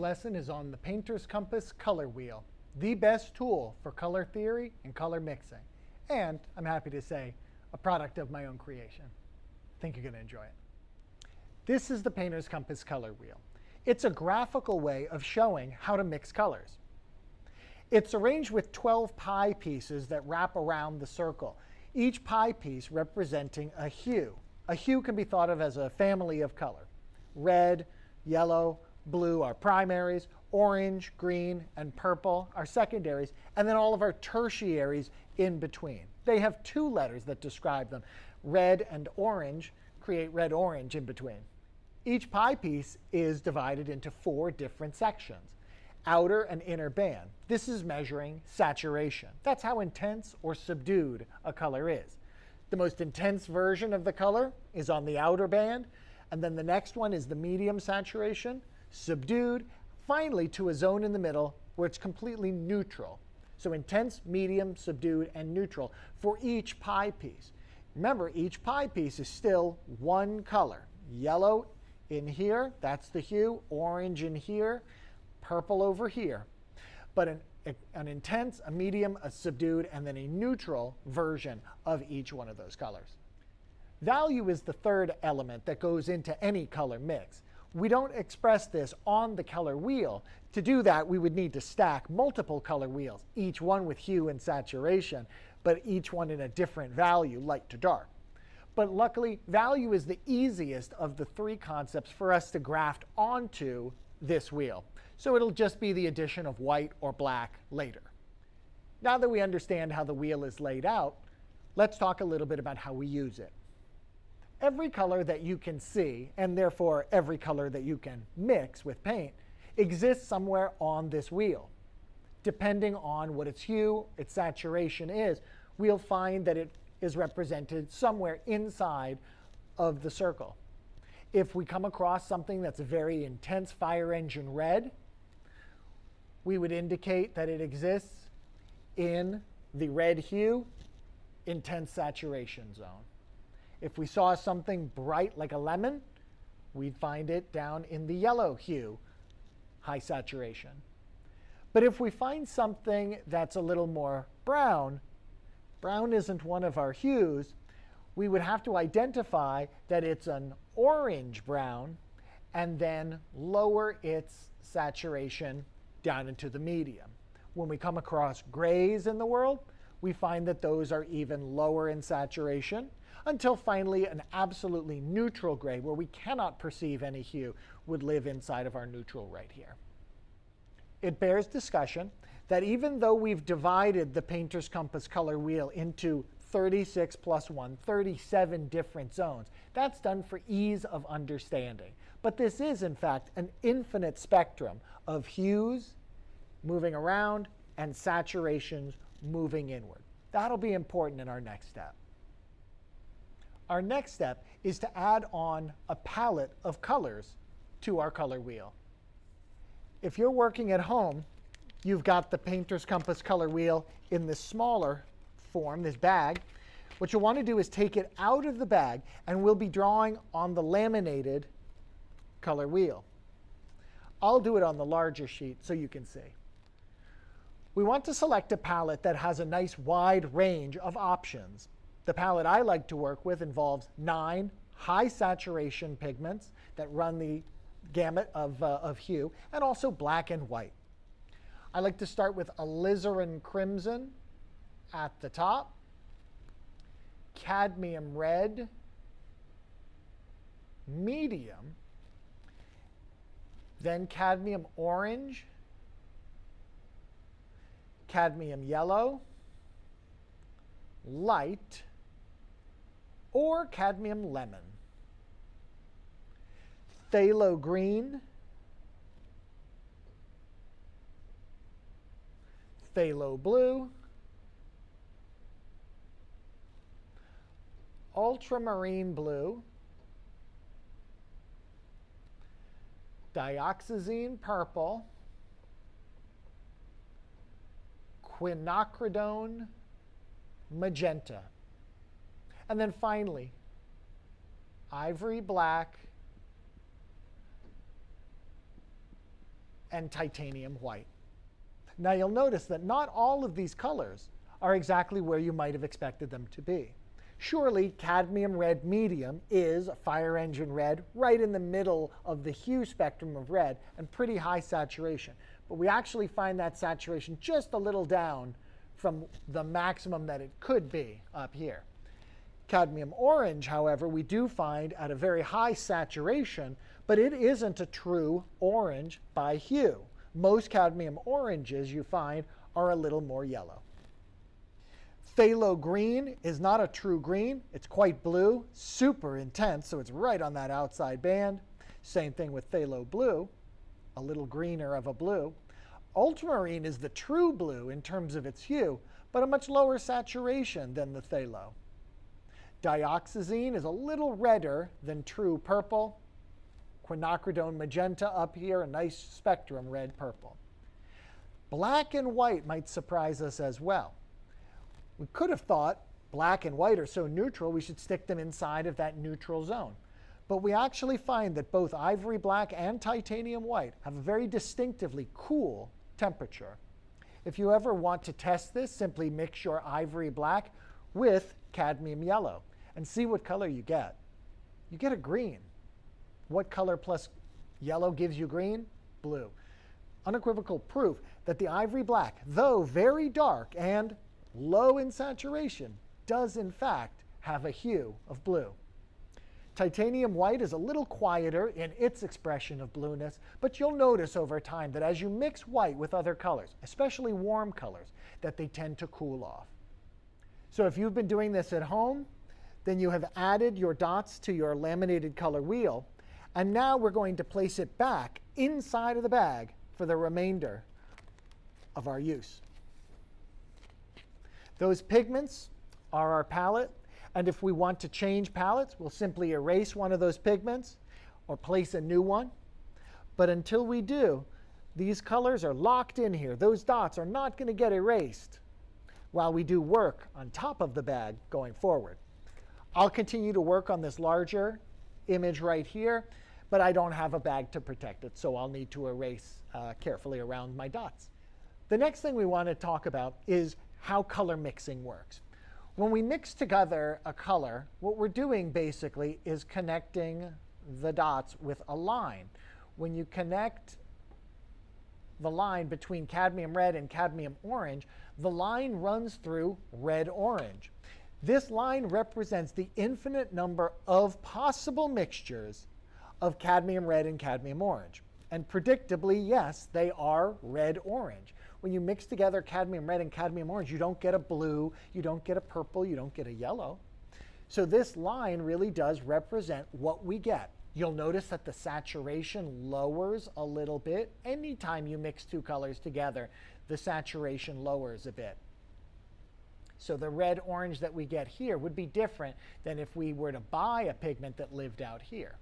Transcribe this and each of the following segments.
lesson is on the Painter's Compass color wheel, the best tool for color theory and color mixing. And I'm happy to say, a product of my own creation. I think you're going to enjoy it. This is the Painter's Compass color wheel. It's a graphical way of showing how to mix colors. It's arranged with 12 pie pieces that wrap around the circle, each pie piece representing a hue. A hue can be thought of as a family of color. Red, yellow, blue are primaries, orange, green, and purple are secondaries, and then all of our tertiaries in between. They have two letters that describe them. Red and orange create red-orange in between. Each pie piece is divided into 4 different sections. Outer and inner band. This is measuring saturation. That's how intense or subdued a color is. The most intense version of the color is on the outer band, and then the next one is the medium saturation, subdued, finally to a zone in the middle where it's completely neutral. So intense, medium, subdued, and neutral for each pie piece. Remember, each pie piece is still one color. Yellow in here, that's the hue, orange in here, purple over here. But an intense, a medium, a subdued, and then a neutral version of each one of those colors. Value is the third element that goes into any color mix. We don't express this on the color wheel. To do that, we would need to stack multiple color wheels, each one with hue and saturation, but each one in a different value, light to dark. But luckily, value is the easiest of the 3 concepts for us to graft onto this wheel. So it'll just be the addition of white or black later. Now that we understand how the wheel is laid out, let's talk a little bit about how we use it. Every color that you can see, and therefore every color that you can mix with paint, exists somewhere on this wheel. Depending on what its hue, its saturation is, we'll find that it is represented somewhere inside of the circle. If we come across something that's a very intense fire engine red, we would indicate that it exists in the red hue, intense saturation zone. If we saw something bright like a lemon, we'd find it down in the yellow hue, high saturation. But if we find something that's a little more brown, brown isn't one of our hues, we would have to identify that it's an orange brown and then lower its saturation down into the medium. When we come across grays in the world, we find that those are even lower in saturation until finally an absolutely neutral gray where we cannot perceive any hue would live inside of our neutral right here. It bears discussion that even though we've divided the Painter's Compass color wheel into 36 plus 1, 37 different zones, that's done for ease of understanding. But this is, in fact, an infinite spectrum of hues moving around and saturations moving inward. That'll be important in our next step. Our next step is to add on a palette of colors to our color wheel. If you're working at home, you've got the Painter's Compass color wheel in this smaller form, this bag. What you'll want to do is take it out of the bag, and we'll be drawing on the laminated color wheel. I'll do it on the larger sheet so you can see. We want to select a palette that has a nice wide range of options. The palette I like to work with involves 9 high saturation pigments that run the gamut of hue, and also black and white. I like to start with alizarin crimson at the top, cadmium red, medium, then cadmium orange, cadmium yellow, light, or cadmium lemon, phthalo green, phthalo blue, ultramarine blue, dioxazine purple, quinacridone magenta. And then finally, ivory black, and titanium white. Now you'll notice that not all of these colors are exactly where you might have expected them to be. Surely cadmium red medium is a fire engine red, right in the middle of the hue spectrum of red and pretty high saturation. But we actually find that saturation just a little down from the maximum that it could be up here. Cadmium orange, however, we do find at a very high saturation, but it isn't a true orange by hue. Most cadmium oranges you find are a little more yellow. Phthalo green is not a true green. It's quite blue, super intense, so it's right on that outside band. Same thing with phthalo blue, a little greener of a blue. Ultramarine is the true blue in terms of its hue, but a much lower saturation than the phthalo. Dioxazine is a little redder than true purple. Quinacridone magenta up here, a nice spectrum red-purple. Black and white might surprise us as well. We could have thought black and white are so neutral we should stick them inside of that neutral zone. But we actually find that both ivory black and titanium white have a very distinctively cool temperature. If you ever want to test this, simply mix your ivory black with cadmium yellow and see what color you get. You get a green. What color plus yellow gives you green? Blue. Unequivocal proof that the ivory black, though very dark and low in saturation, does in fact have a hue of blue. Titanium white is a little quieter in its expression of blueness, but you'll notice over time that as you mix white with other colors, especially warm colors, that they tend to cool off. So if you've been doing this at home, then you have added your dots to your laminated color wheel, and now we're going to place it back inside of the bag for the remainder of our use. Those pigments are our palette, and if we want to change palettes, we'll simply erase one of those pigments or place a new one. But until we do, these colors are locked in here. Those dots are not going to get erased while we do work on top of the bag going forward. I'll continue to work on this larger image right here, but I don't have a bag to protect it, so I'll need to erase carefully around my dots. The next thing we want to talk about is how color mixing works. When we mix together a color, what we're doing basically is connecting the dots with a line. When you connect the line between cadmium red and cadmium orange, the line runs through red-orange. This line represents the infinite number of possible mixtures of cadmium red and cadmium orange. And predictably, yes, they are red-orange. When you mix together cadmium red and cadmium orange, you don't get a blue, you don't get a purple, you don't get a yellow. So this line really does represent what we get. You'll notice that the saturation lowers a little bit. Anytime you mix two colors together, the saturation lowers a bit. So the red-orange that we get here would be different than if we were to buy a pigment that lived out here.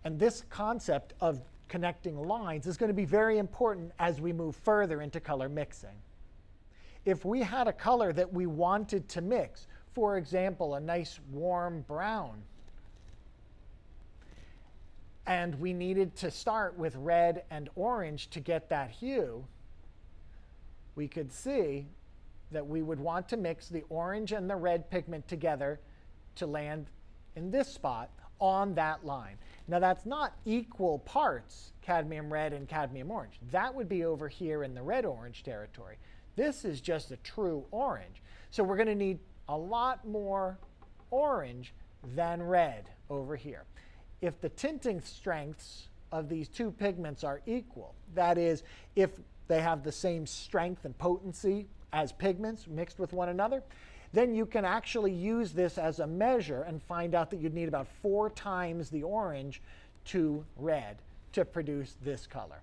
And this concept of connecting lines is going to be very important as we move further into color mixing. If we had a color that we wanted to mix, for example, a nice warm brown, and we needed to start with red and orange to get that hue, we could see that we would want to mix the orange and the red pigment together to land in this spot on that line. Now that's not equal parts cadmium red and cadmium orange. That would be over here in the red-orange territory. This is just a true orange. So we're going to need a lot more orange than red over here. If the tinting strengths of these two pigments are equal, that is, if they have the same strength and potency as pigments mixed with one another, then you can actually use this as a measure and find out that you'd need about 4 times the orange to red to produce this color.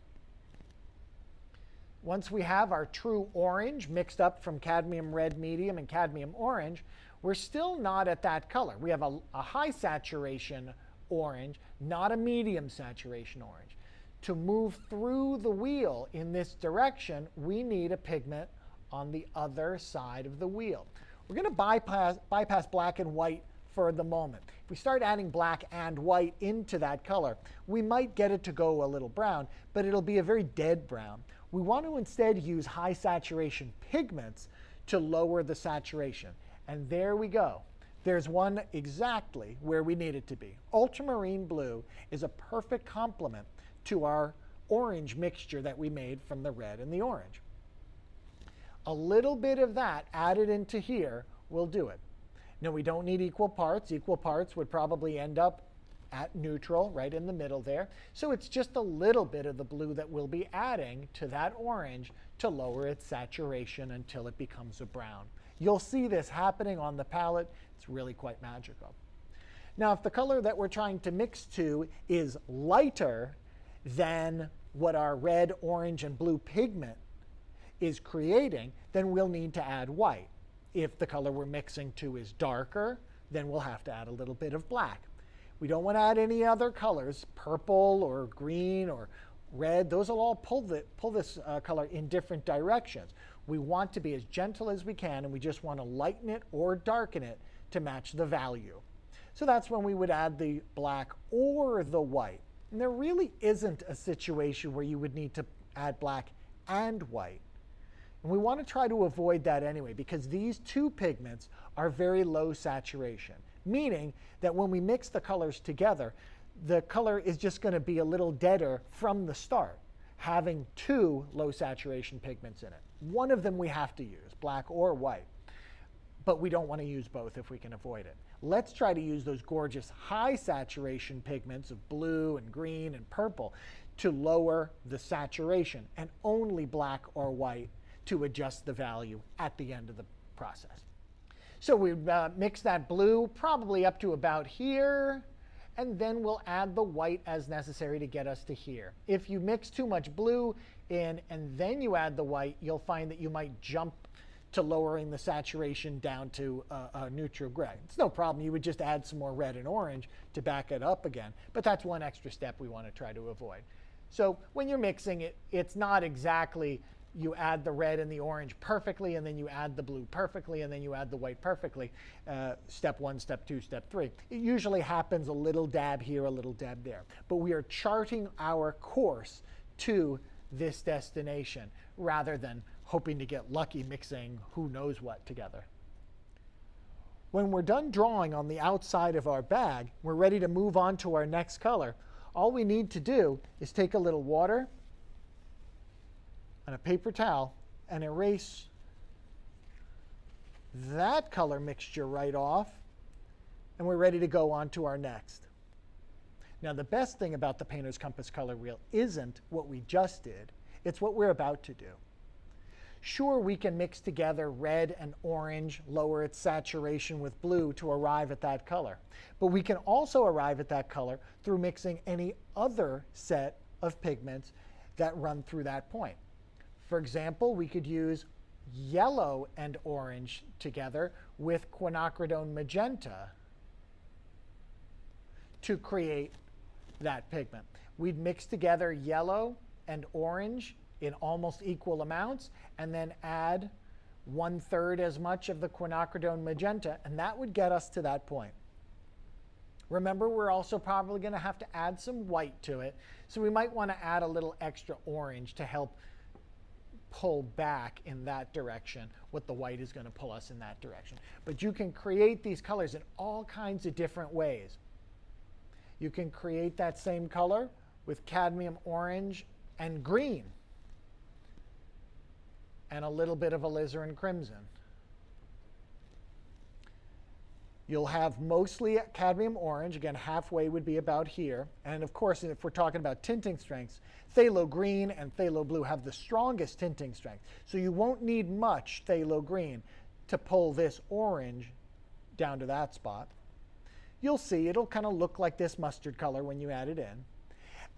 Once we have our true orange mixed up from cadmium red medium and cadmium orange, we're still not at that color. We have a high saturation orange, not a medium saturation orange. To move through the wheel in this direction, we need a pigment on the other side of the wheel. We're going to bypass black and white for the moment. If we start adding black and white into that color, we might get it to go a little brown, but it'll be a very dead brown. We want to instead use high saturation pigments to lower the saturation. And there we go. There's one exactly where we need it to be. Ultramarine blue is a perfect complement to our orange mixture that we made from the red and the orange. A little bit of that added into here will do it. Now, we don't need equal parts. Equal parts would probably end up at neutral, right in the middle there. So it's just a little bit of the blue that we'll be adding to that orange to lower its saturation until it becomes a brown. You'll see this happening on the palette. It's really quite magical. Now, if the color that we're trying to mix to is lighter than what our red, orange, and blue pigment is creating, then we'll need to add white. If the color we're mixing to is darker, then we'll have to add a little bit of black. We don't want to add any other colors, purple or green or red. Those will all pull this color in different directions. We want to be as gentle as we can, and we just want to lighten it or darken it to match the value. So that's when we would add the black or the white. And there really isn't a situation where you would need to add black and white. And we want to try to avoid that anyway, because these two pigments are very low saturation, meaning that when we mix the colors together, the color is just going to be a little deader from the start, having two low saturation pigments in it. One of them we have to use, black or white, but we don't want to use both if we can avoid it. Let's try to use those gorgeous high saturation pigments of blue and green and purple to lower the saturation, and only black or white to adjust the value at the end of the process. So we mix that blue probably up to about here, and then we'll add the white as necessary to get us to here. If you mix too much blue in and then you add the white, you'll find that you might jump to lowering the saturation down to a neutral gray. It's no problem. You would just add some more red and orange to back it up again. But that's one extra step we want to try to avoid. So when you're mixing it, it's not exactly you add the red and the orange perfectly, and then you add the blue perfectly, and then you add the white perfectly. Step one, step two, step three. It usually happens a little dab here, a little dab there. But we are charting our course to this destination rather than hoping to get lucky mixing who knows what together. When we're done drawing on the outside of our bag, we're ready to move on to our next color. All we need to do is take a little water and a paper towel and erase that color mixture right off, and we're ready to go on to our next. Now, the best thing about the Painter's Compass color wheel isn't what we just did, it's what we're about to do. Sure, we can mix together red and orange, lower its saturation with blue to arrive at that color. But we can also arrive at that color through mixing any other set of pigments that run through that point. For example, we could use yellow and orange together with quinacridone magenta to create that pigment. We'd mix together yellow and orange in almost equal amounts, and then add 1/3 as much of the quinacridone magenta, and that would get us to that point. Remember, we're also probably going to have to add some white to it, so we might want to add a little extra orange to help pull back in that direction. What the white is going to pull us in that direction. But you can create these colors in all kinds of different ways. You can create that same color with cadmium orange and green, and a little bit of alizarin crimson. You'll have mostly cadmium orange. Again, halfway would be about here. And of course, if we're talking about tinting strengths, phthalo green and phthalo blue have the strongest tinting strength. So you won't need much phthalo green to pull this orange down to that spot. You'll see it'll kind of look like this mustard color when you add it in.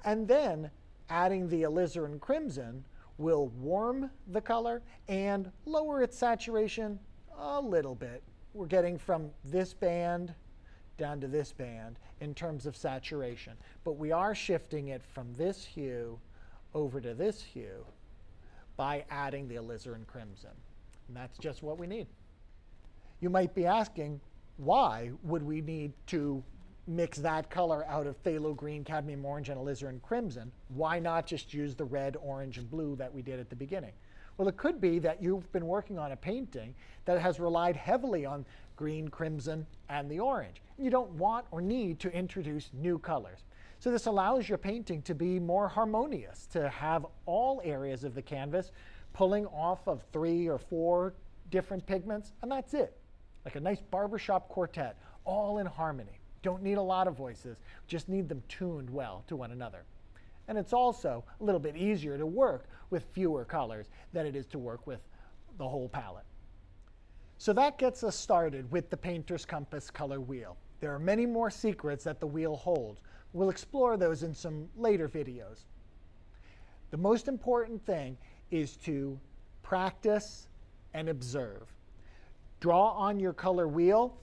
And then adding the alizarin crimson will warm the color and lower its saturation a little bit. We're getting from this band down to this band in terms of saturation. But we are shifting it from this hue over to this hue by adding the alizarin crimson. And that's just what we need. You might be asking, Why would we need to mix that color out of phthalo green, cadmium orange, and alizarin crimson? Why not just use the red, orange, and blue that we did at the beginning? Well, it could be that you've been working on a painting that has relied heavily on green, crimson, and the orange. You don't want or need to introduce new colors. So this allows your painting to be more harmonious, to have all areas of the canvas pulling off of 3 or 4 different pigments, and that's it. Like a nice barbershop quartet, all in harmony. Don't need a lot of voices, just need them tuned well to one another. And it's also a little bit easier to work with fewer colors than it is to work with the whole palette. So that gets us started with the Painter's Compass color wheel. There are many more secrets that the wheel holds. We'll explore those in some later videos. The most important thing is to practice and observe. Draw on your color wheel,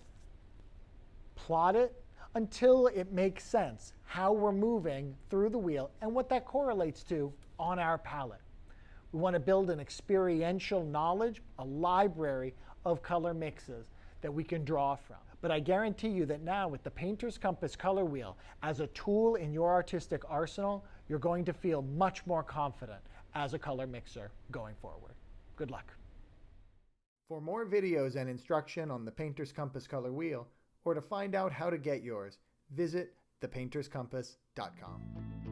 plot it until it makes sense how we're moving through the wheel and what that correlates to on our palette. We want to build an experiential knowledge, a library of color mixes that we can draw from. But I guarantee you that now with the Painter's Compass color wheel as a tool in your artistic arsenal, you're going to feel much more confident as a color mixer going forward. Good luck. For more videos and instruction on the Painter's Compass color wheel, or to find out how to get yours, visit thepainterscompass.com.